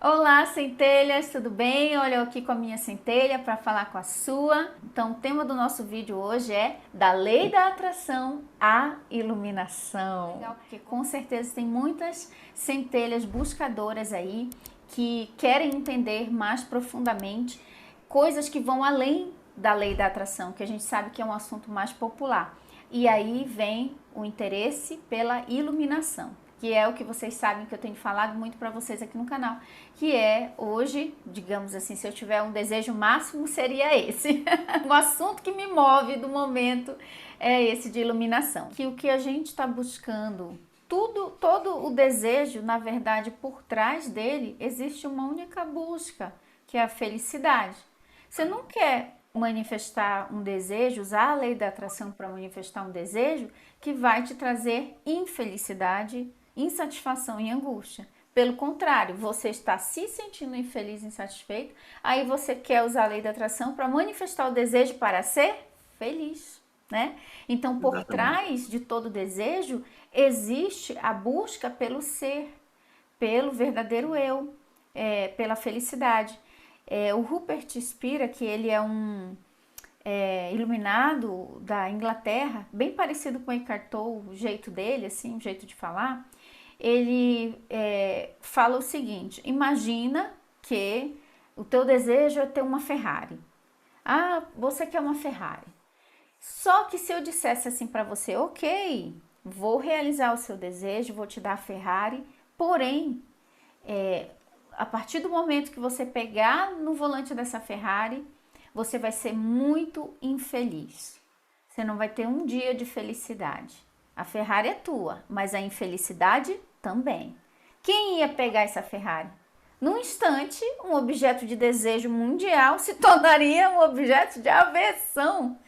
Olá, centelhas, tudo bem? Olha eu aqui com a minha centelha para falar com a sua. Então, o tema do nosso vídeo hoje é da lei da atração à iluminação. Legal, porque com certeza tem muitas centelhas buscadoras aí que querem entender mais profundamente coisas que vão além da lei da atração, que a gente sabe que é um assunto mais popular. E aí vem o interesse pela iluminação, que é o que vocês sabem que eu tenho falado muito para vocês aqui no canal, que é hoje, digamos assim, se eu tiver um desejo máximo, seria esse. O assunto que me move do momento é esse de iluminação. Que o que a gente está buscando, todo o desejo, na verdade, por trás dele, existe uma única busca, que é a felicidade. Você não quer manifestar um desejo, usar a lei da atração para manifestar um desejo que vai te trazer infelicidade, insatisfação e angústia. Pelo contrário, você está se sentindo infeliz e insatisfeito, aí você quer usar a lei da atração para manifestar o desejo para ser feliz, né? Então, por Exatamente. trás de todo desejo, existe a busca pelo ser, pelo verdadeiro eu, pela felicidade. O Rupert Spira, que ele é um iluminado da Inglaterra, bem parecido com o Eckhart Tolle, o jeito dele, assim, o jeito de falar, ele fala o seguinte: imagina que o teu desejo é ter uma Ferrari. Ah, você quer uma Ferrari. Só que se eu dissesse assim para você, ok, vou realizar o seu desejo, vou te dar a Ferrari, porém, a partir do momento que você pegar no volante dessa Ferrari, você vai ser muito infeliz. Você não vai ter um dia de felicidade. A Ferrari é tua, mas a infelicidade também. Quem ia pegar essa Ferrari? Num instante, um objeto de desejo mundial se tornaria um objeto de aversão.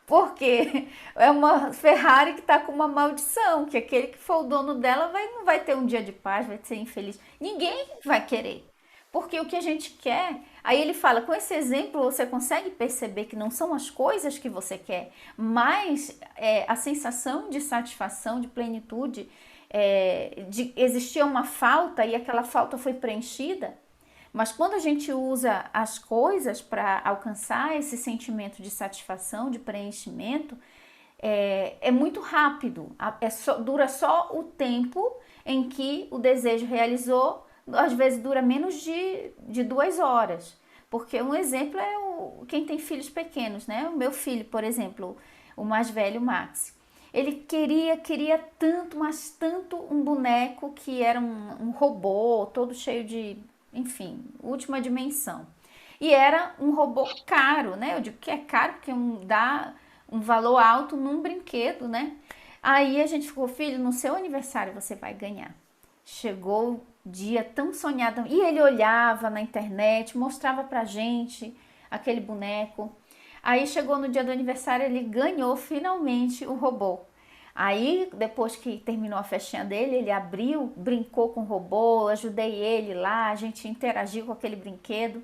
Porque é uma Ferrari que está com uma maldição, que aquele que for o dono dela não vai ter um dia de paz, vai ser infeliz. Ninguém vai querer. Porque o que a gente quer, aí ele fala, com esse exemplo você consegue perceber que não são as coisas que você quer, mas a sensação de satisfação, de plenitude, de existir uma falta e aquela falta foi preenchida. Mas quando a gente usa as coisas para alcançar esse sentimento de satisfação, de preenchimento, é muito rápido. Dura só o tempo em que o desejo realizou, às vezes dura menos de 2 horas. Porque um exemplo é quem tem filhos pequenos, né? O meu filho, por exemplo, o mais velho, o Max. Ele queria tanto, mas tanto um boneco que era um robô, todo cheio de, enfim, última dimensão. E era um robô caro, né? Eu digo que é caro porque dá um valor alto num brinquedo, né? Aí a gente ficou, filho, no seu aniversário você vai ganhar. Chegou o dia tão sonhado. E ele olhava na internet, mostrava pra gente aquele boneco. Aí chegou no dia do aniversário, ele ganhou finalmente o robô. Aí, depois que terminou a festinha dele, ele abriu, brincou com o robô, ajudei ele lá, a gente interagiu com aquele brinquedo.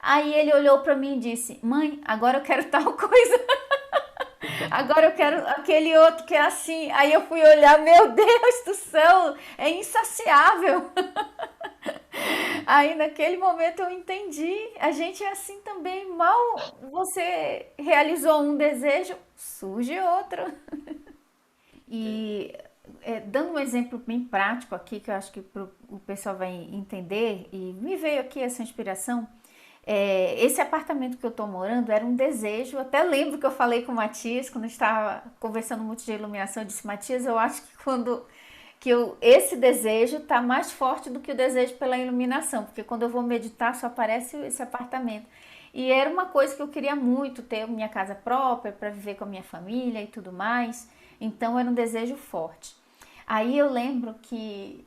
Aí ele olhou para mim e disse: Mãe, agora eu quero tal coisa, agora eu quero aquele outro que é assim. Aí eu fui olhar, meu Deus do céu, é insaciável. Aí naquele momento eu entendi, a gente é assim também, mal você realizou um desejo, surge outro. E dando um exemplo bem prático aqui, que eu acho que o pessoal vai entender, e me veio aqui essa inspiração. Esse apartamento que eu tô morando era um desejo. Até lembro que eu falei com o Matias, quando a gente estava conversando muito de iluminação, eu disse: Matias, eu acho que esse desejo tá mais forte do que o desejo pela iluminação, porque quando eu vou meditar só aparece esse apartamento. E era uma coisa que eu queria muito, ter minha casa própria para viver com a minha família e tudo mais. Então era um desejo forte. Aí eu lembro que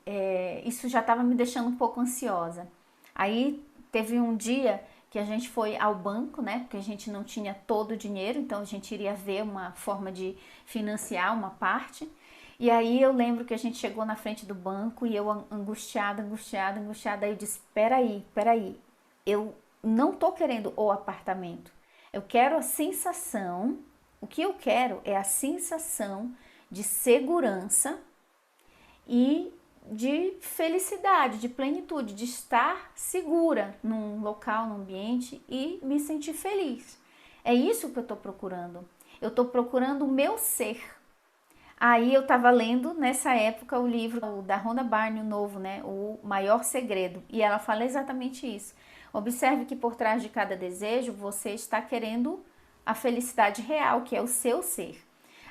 isso já estava me deixando um pouco ansiosa. Aí teve um dia que a gente foi ao banco, né? Porque a gente não tinha todo o dinheiro, então a gente iria ver uma forma de financiar uma parte. E aí eu lembro que a gente chegou na frente do banco e eu angustiada, angustiada, angustiada. Aí eu disse: peraí, peraí, eu não tô querendo o apartamento. Eu quero a sensação, o que eu quero é a sensação de segurança e de felicidade, de plenitude, de estar segura num local, num ambiente e me sentir feliz. É isso que eu estou procurando. Eu estou procurando o meu ser. Aí eu estava lendo nessa época o livro da Rhonda Byrne, o novo, né? O Maior Segredo. E ela fala exatamente isso. Observe que por trás de cada desejo você está querendo a felicidade real, que é o seu ser.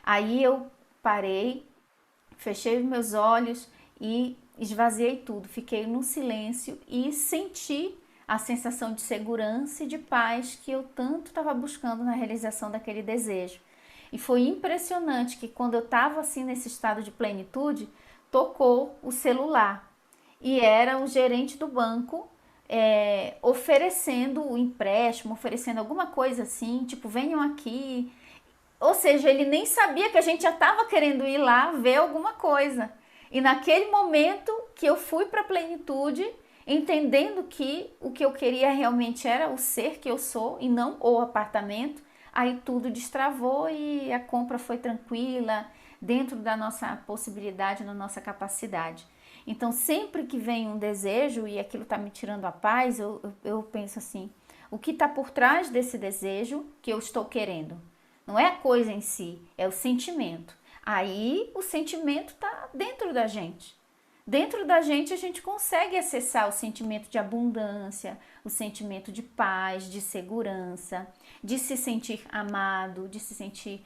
Aí eu parei, fechei os meus olhos e esvaziei tudo. Fiquei no silêncio e senti a sensação de segurança e de paz que eu tanto estava buscando na realização daquele desejo. E foi impressionante que quando eu estava assim nesse estado de plenitude, tocou o celular e era o gerente do banco oferecendo o empréstimo, oferecendo alguma coisa assim, tipo, venham aqui. Ou seja, ele nem sabia que a gente já estava querendo ir lá ver alguma coisa. E naquele momento que eu fui para a plenitude, entendendo que o que eu queria realmente era o ser que eu sou e não o apartamento, aí tudo destravou e a compra foi tranquila, dentro da nossa possibilidade, da nossa capacidade. Então, sempre que vem um desejo e aquilo está me tirando a paz, eu penso assim: o que está por trás desse desejo que eu estou querendo? Não é a coisa em si, é o sentimento. Aí o sentimento está dentro da gente. Dentro da gente a gente consegue acessar o sentimento de abundância, o sentimento de paz, de segurança, de se sentir amado, de se sentir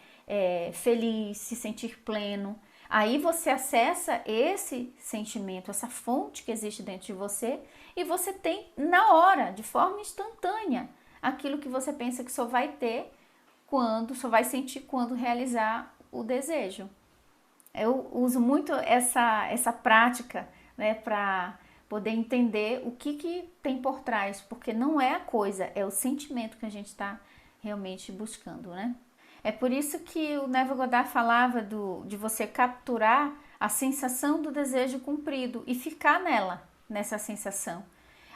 feliz, se sentir pleno. Aí você acessa esse sentimento, essa fonte que existe dentro de você e você tem na hora, de forma instantânea, aquilo que você pensa que só vai ter só vai sentir quando realizar o desejo. Eu uso muito essa prática, né, para poder entender o que tem por trás, porque não é a coisa, é o sentimento que a gente está realmente buscando, né? É por isso que o Neville Goddard falava de você capturar a sensação do desejo cumprido e ficar nessa sensação.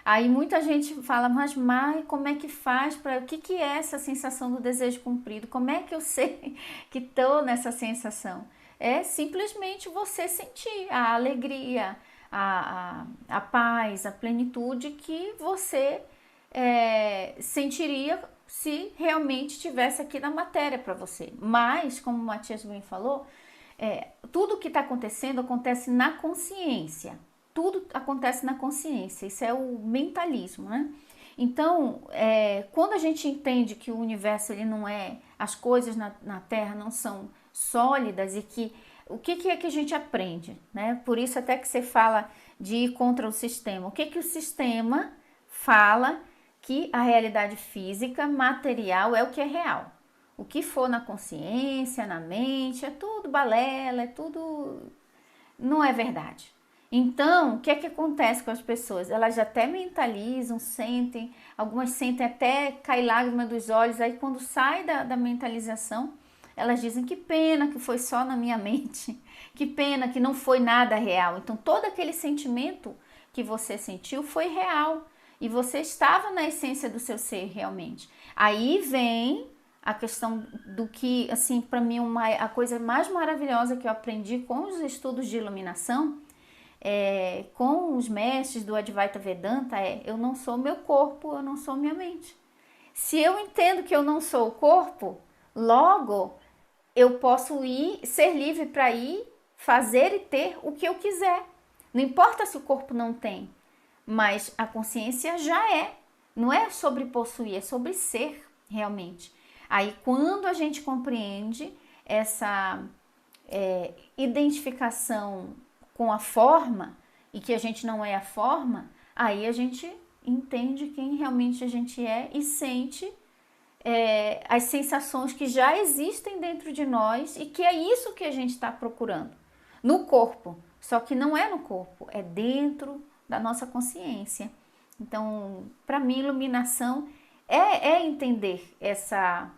Aí muita gente fala, mas Mai, como é que faz para o que é essa sensação do desejo cumprido? Como é que eu sei que estou nessa sensação? É simplesmente você sentir a alegria, a paz, a plenitude que você sentiria se realmente estivesse aqui na matéria para você. Mas, como o Matias bem falou, tudo que está acontecendo acontece na consciência. Tudo acontece na consciência, isso é o mentalismo, né? Então, quando a gente entende que o universo ele não é, as coisas na Terra não são sólidas e que o que é que a gente aprende, né? Por isso até que você fala de ir contra o sistema. O que o sistema fala que a realidade física, material é o que é real. O que for na consciência, na mente, é tudo balela, é tudo não é verdade. Então, o que é que acontece com as pessoas? Elas até mentalizam, sentem, algumas sentem até cair lágrima dos olhos, aí quando sai da mentalização, elas dizem que pena que foi só na minha mente, que pena que não foi nada real. Então, todo aquele sentimento que você sentiu foi real e você estava na essência do seu ser realmente. Aí vem a questão do que, assim, para mim, a coisa mais maravilhosa que eu aprendi com os estudos de iluminação, com os mestres do Advaita Vedanta, eu não sou meu corpo, eu não sou minha mente. Se eu entendo que eu não sou o corpo, logo eu posso ser livre para ir, fazer e ter o que eu quiser. Não importa se o corpo não tem, mas a consciência já é. Não é sobre possuir, é sobre ser realmente. Aí quando a gente compreende essa identificação com a forma e que a gente não é a forma, aí a gente entende quem realmente a gente é e sente as sensações que já existem dentro de nós e que é isso que a gente está procurando no corpo, só que não é no corpo, é dentro da nossa consciência. Então, para mim, iluminação é entender essa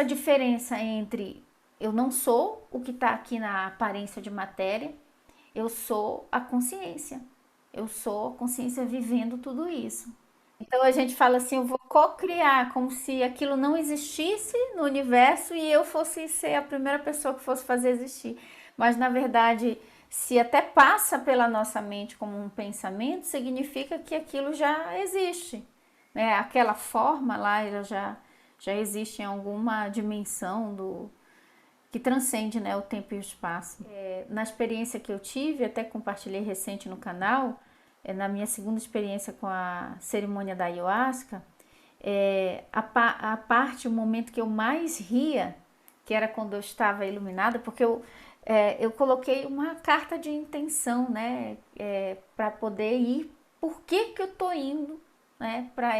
diferença entre eu não sou o que está aqui na aparência de matéria, eu sou a consciência. Eu sou a consciência vivendo tudo isso. Então a gente fala assim, eu vou co-criar, como se aquilo não existisse no universo e eu fosse ser a primeira pessoa que fosse fazer existir. mas na verdade, se até passa pela nossa mente como um pensamento, significa que aquilo já existe, né? Aquela forma lá, ela já existe em alguma dimensão que transcende, né, o tempo e o espaço. Na experiência que eu tive, até compartilhei recente no canal, na minha segunda experiência com a cerimônia da ayahuasca, a parte, o momento que eu mais ria, que era quando eu estava iluminada, porque eu coloquei uma carta de intenção, né, para poder ir, por que que eu tô indo, né, para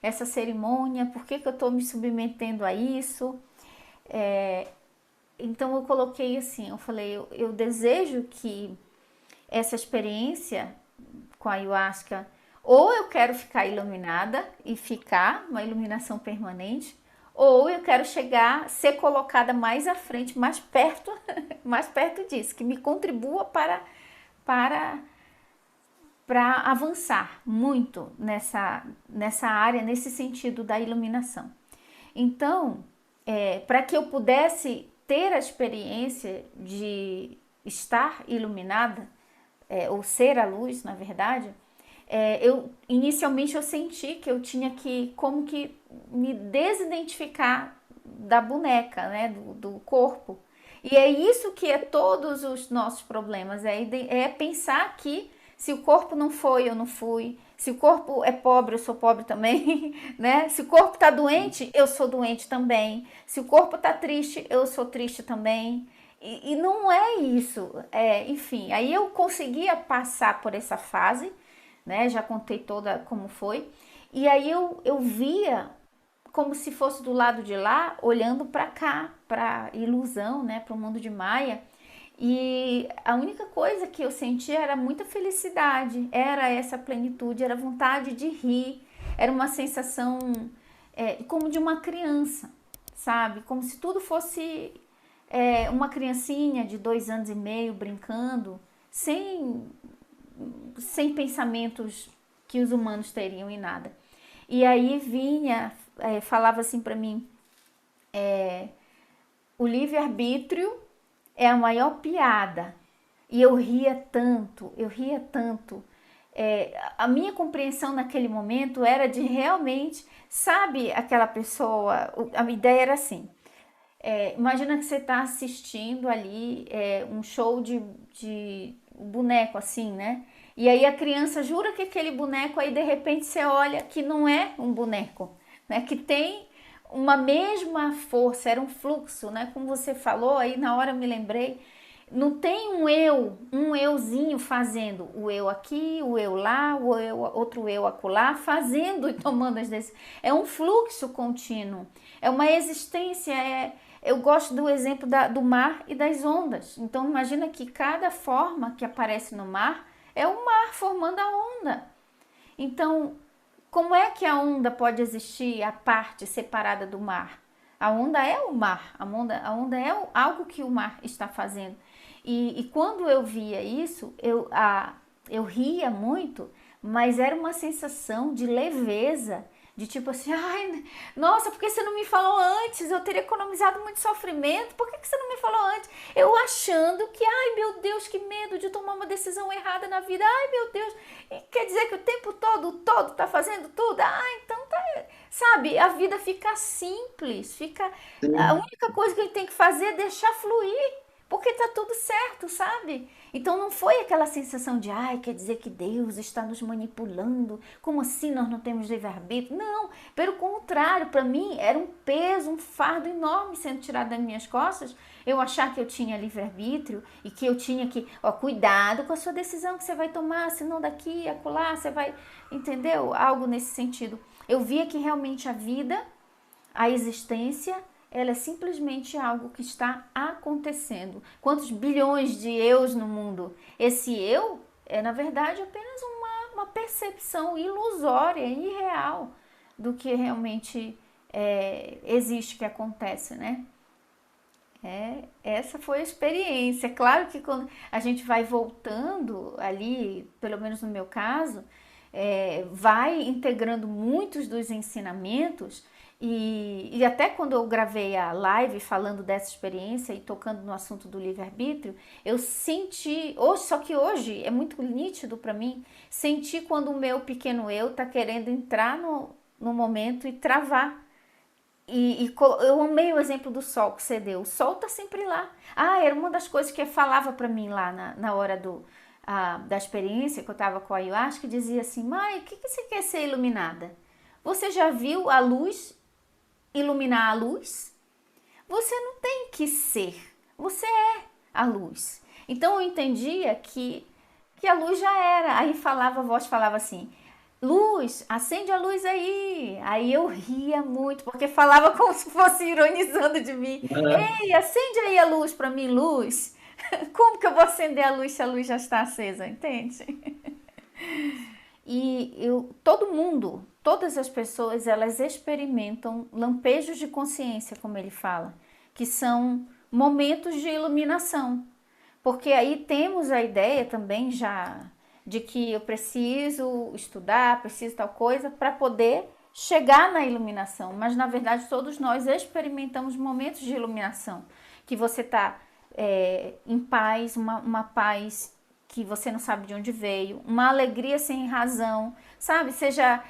essa cerimônia, por que que eu tô me submetendo a isso. Então eu coloquei assim, eu falei, eu desejo que essa experiência com a ayahuasca, ou eu quero ficar iluminada e ficar uma iluminação permanente, ou eu quero chegar, ser colocada mais à frente, mais perto, mais perto disso, que me contribua para para avançar muito nessa área, nesse sentido da iluminação. Então, para que eu pudesse ter a experiência de estar iluminada, ou ser a luz, na verdade, inicialmente eu senti que eu tinha que como que me desidentificar da boneca, né, do corpo. E é isso que é todos os nossos problemas, é pensar que se o corpo não foi, eu não fui. Se o corpo é pobre, eu sou pobre também, né? Se o corpo está doente, eu sou doente também. Se o corpo está triste, eu sou triste também. E não é isso. Enfim, aí eu conseguia passar por essa fase, né? Já contei toda como foi. E aí eu via como se fosse do lado de lá, olhando para cá, para ilusão, né? Para o mundo de Maia. E a única coisa que eu sentia era muita felicidade, era essa plenitude, era vontade de rir, era uma sensação como de uma criança, sabe? Como se tudo fosse uma criancinha de 2 anos e meio brincando, sem pensamentos que os humanos teriam em nada. E aí vinha, falava assim para mim, o livre-arbítrio é a maior piada. E eu ria tanto, eu ria tanto. A minha compreensão naquele momento era de realmente, sabe, aquela pessoa, a minha ideia era assim, imagina que você está assistindo ali um show de boneco assim, né? E aí a criança jura que aquele boneco, aí de repente você olha que não é um boneco, né? Que tem uma mesma força, era um fluxo, né? Como você falou, aí na hora eu me lembrei, não tem um euzinho fazendo o eu aqui, o eu lá, o eu, outro eu acolá, fazendo e tomando as decisões. É um fluxo contínuo, é uma existência, eu gosto do exemplo do mar e das ondas. Então imagina que cada forma que aparece no mar é o mar formando a onda. Então, como é que a onda pode existir a parte separada do mar? A onda é o mar, a onda é algo que o mar está fazendo. E quando eu via isso, eu ria muito, mas era uma sensação de leveza, de tipo assim, ai, nossa, por que você não me falou antes? Eu teria economizado muito sofrimento, por que você não me falou antes? Eu achando que, ai meu Deus, que medo de tomar uma decisão errada na vida, ai meu Deus, quer dizer que o tempo todo, o todo tá fazendo tudo? Ah, então tá, sabe, a vida fica simples, a Sim. única coisa que a gente tem que fazer é deixar fluir, porque tá tudo certo, sabe? Então não foi aquela sensação de, ai, quer dizer que Deus está nos manipulando, como assim nós não temos livre-arbítrio? Não, pelo contrário, para mim era um peso, um fardo enorme sendo tirado das minhas costas, eu achar que eu tinha livre-arbítrio e que eu tinha que, ó, cuidado com a sua decisão que você vai tomar, senão daqui, acolá, você vai, entendeu? Algo nesse sentido. Eu via que realmente a vida, a existência, ela é simplesmente algo que está acontecendo. Quantos bilhões de eus no mundo? Esse eu é, na verdade, apenas uma percepção ilusória, irreal do que realmente existe, que acontece, né? Essa foi a experiência. Claro que quando a gente vai voltando ali, pelo menos no meu caso, vai integrando muitos dos ensinamentos E até quando eu gravei a live falando dessa experiência e tocando no assunto do livre-arbítrio, eu senti, hoje, só que hoje é muito nítido para mim, senti quando o meu pequeno eu tá querendo entrar no momento e travar. Eu amei o exemplo do sol que você deu. O sol tá sempre lá. Ah, era uma das coisas que falava para mim lá na hora da experiência que eu tava com a ayahuasca, que dizia assim: Mai, o que, que você quer ser iluminada? Você já viu a luz iluminar a luz? Você não tem que ser, você é a luz. Então eu entendia que a luz já era. Aí falava, a voz falava assim: Luz, acende a luz aí. Aí eu ria muito, porque falava como se fosse ironizando de mim. Aham. Ei, acende aí a luz para mim, luz. Como que eu vou acender a luz se a luz já está acesa, entende? Todo mundo, todas as pessoas, elas experimentam lampejos de consciência, como ele fala, que são momentos de iluminação. Porque aí temos a ideia também já de que eu preciso estudar, preciso tal coisa para poder chegar na iluminação. Mas na verdade todos nós experimentamos momentos de iluminação, que você está em paz, uma paz que você não sabe de onde veio, uma alegria sem razão, sabe? Seja,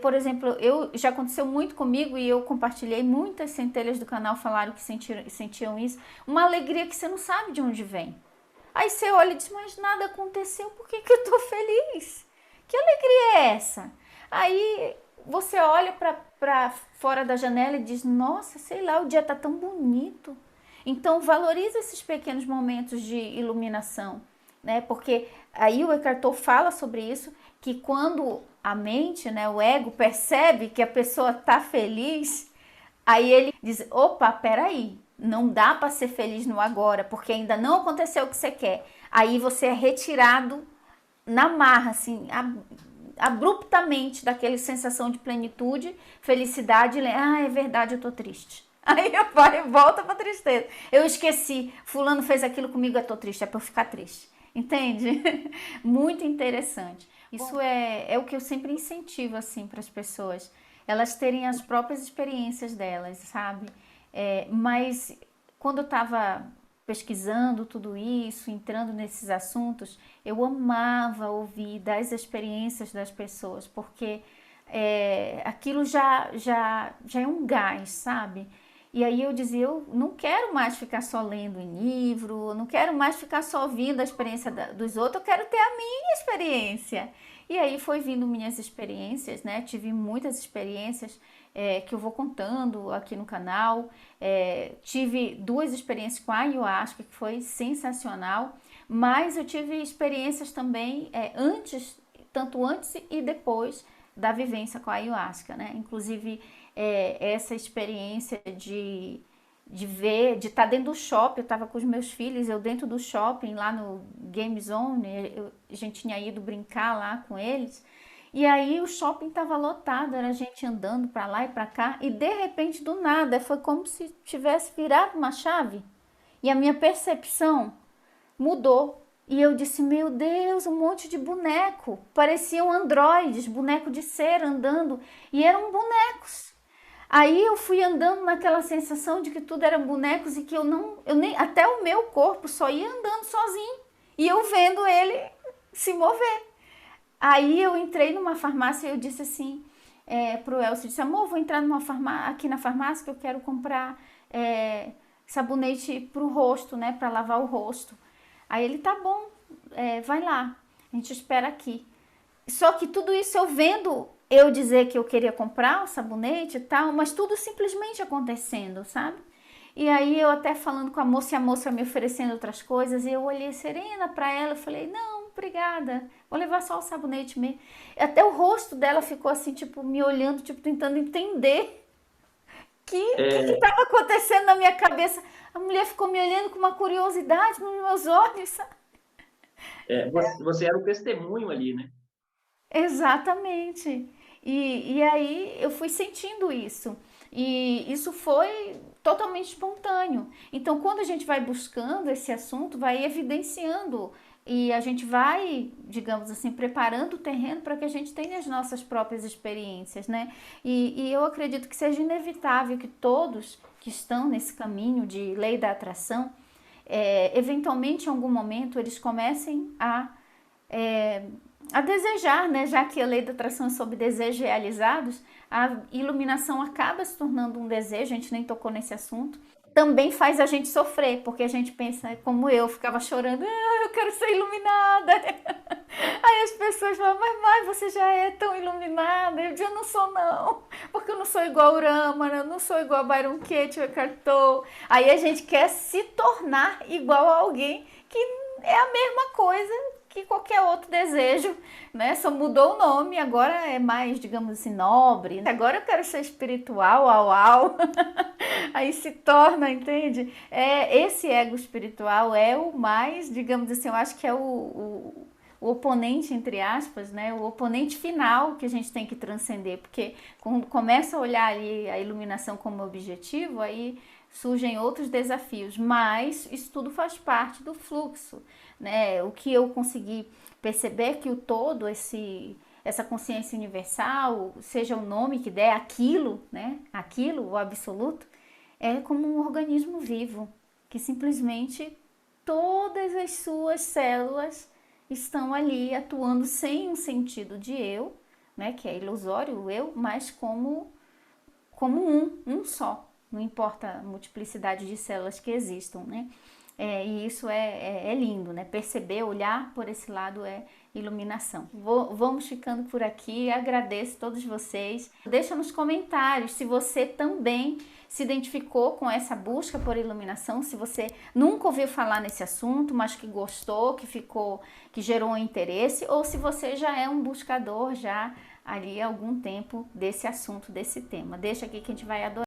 por exemplo, eu já aconteceu muito comigo e eu compartilhei, muitas centelhas do canal falaram que sentiam isso, uma alegria que você não sabe de onde vem. Aí você olha e diz, mas nada aconteceu, por que, que eu tô feliz? Que alegria é essa? Aí você olha para fora da janela e diz, nossa, sei lá, o dia tá tão bonito. Então valoriza esses pequenos momentos de iluminação, né? Porque aí o Eckhart Tolle fala sobre isso, que quando a mente, né, o ego percebe que a pessoa tá feliz, aí ele diz: opa, peraí, não dá para ser feliz no agora, porque ainda não aconteceu o que você quer. Aí você é retirado na marra, assim, abruptamente daquela sensação de plenitude, felicidade. Ah, é verdade, eu tô triste. Aí vai e volta pra tristeza. Eu esqueci, fulano fez aquilo comigo, eu tô triste, é pra eu ficar triste. Entende? Muito interessante. Isso é o que eu sempre incentivo, assim, para as pessoas. Elas terem as próprias experiências delas, sabe? Mas quando eu estava pesquisando tudo isso, entrando nesses assuntos, eu amava ouvir das experiências das pessoas, porque aquilo já é um gás, sabe? E aí eu dizia, eu não quero mais ficar só lendo em livro, eu não quero mais ficar só ouvindo a experiência dos outros, eu quero ter a minha experiência. E aí foi vindo minhas experiências, né? Tive muitas experiências que eu vou contando aqui no canal. Tive duas experiências com a ayahuasca, que foi sensacional, mas eu tive experiências também antes, tanto antes e depois da vivência com a ayahuasca, né? Inclusive essa experiência de ver, de estar dentro do shopping, eu estava com os meus filhos, eu dentro do shopping, lá no Game Zone, a gente tinha ido brincar lá com eles, e aí o shopping estava lotado, era gente andando para lá e para cá, e de repente, do nada, foi como se tivesse virado uma chave, e a minha percepção mudou. E eu disse, meu Deus, um monte de boneco. Pareciam androides, boneco de cera andando. E eram bonecos. Aí eu fui andando naquela sensação de que tudo eram bonecos e que eu nem, até o meu corpo só ia andando sozinho. E eu vendo ele se mover. Aí eu entrei numa farmácia e eu disse assim pro Elcio, disse, amor, vou entrar aqui na farmácia que eu quero comprar sabonete pro rosto, né, para lavar o rosto. Aí ele, tá bom, vai lá, a gente espera aqui. Só que tudo isso eu vendo eu dizer que eu queria comprar o sabonete e tal, mas tudo simplesmente acontecendo, sabe? E aí eu até falando com a moça e a moça me oferecendo outras coisas, e eu olhei serena para ela e falei, não, obrigada, vou levar só o sabonete mesmo. Até o rosto dela ficou assim, tipo, me olhando, tipo, tentando entender que É, estava acontecendo na minha cabeça. A mulher ficou me olhando com uma curiosidade nos meus olhos, sabe? você era o testemunho ali, né? Exatamente. E aí eu fui sentindo isso. E isso foi totalmente espontâneo. Então, quando a gente vai buscando esse assunto, vai evidenciando e a gente vai, digamos assim, preparando o terreno para que a gente tenha as nossas próprias experiências, né? E eu acredito que seja inevitável que todos que estão nesse caminho de lei da atração, eventualmente em algum momento eles comecem a desejar, né? Já que a lei da atração é sobre desejos realizados, a iluminação acaba se tornando um desejo, a gente nem tocou nesse assunto. Também faz a gente sofrer, porque a gente pensa, como eu, ficava chorando, eu quero ser iluminada. Aí as pessoas falam, mas você já é tão iluminada. Eu digo, eu não sou não, porque eu não sou igual o Rama, eu não sou igual a Byron Katie, o Eckhart Tolle. Aí a gente quer se tornar igual a alguém que é a mesma coisa que qualquer outro desejo, né? Só mudou o nome, agora é mais, digamos assim, nobre. Agora eu quero ser espiritual, au. Aí se torna, entende? Esse ego espiritual é o mais, digamos assim, eu acho que é o oponente, entre aspas, né? O oponente final que a gente tem que transcender, porque quando começa a olhar ali a iluminação como objetivo, aí surgem outros desafios, mas isso tudo faz parte do fluxo, né? O que eu consegui perceber é que o todo, essa consciência universal, seja o nome que der, aquilo, né? Aquilo, o absoluto, é como um organismo vivo, que simplesmente todas as suas células estão ali atuando sem um sentido de eu, né? Que é ilusório o eu, mas como um só. Não importa a multiplicidade de células que existam, né? E isso é lindo, né? Perceber, olhar por esse lado é iluminação. Vamos ficando por aqui, agradeço a todos vocês. Deixa nos comentários se você também se identificou com essa busca por iluminação, se você nunca ouviu falar nesse assunto, mas que gostou, que gerou um interesse, ou se você já é um buscador já ali há algum tempo desse assunto, desse tema. Deixa aqui que a gente vai adorar.